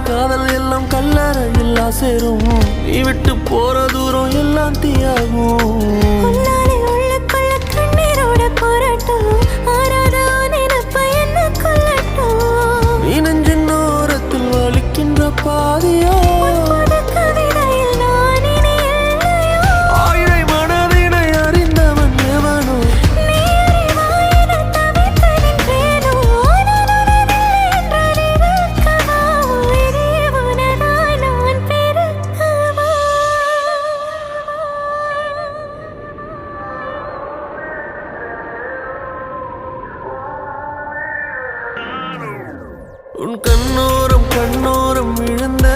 காதல் எல்லாம் கல்லறையில் சேரும். நீ விட்டு போற தூரம் எல்லாம் தீயாகும். உள்ளுக்குள்ள கண்ணீரோட போராட்டம் ஆறாத நினைப்ப என்ன கொல்லட்டும். நீ நெஞ்சின் ஓரத்தில் வலிக்கின்ற பாதியோ கவிதையில் நான் இனி இல்லையோ. ஆயிரை மனதினை அறிந்தவன் எவனோ நீ அறிவாயென தவித்து நின்றேனோ. நான் உனதில்லை என்றால் இருக்கவா உயிரே உனதாய் நான் பெருக்கவா. உன் கண்ணோரம் விழுந்த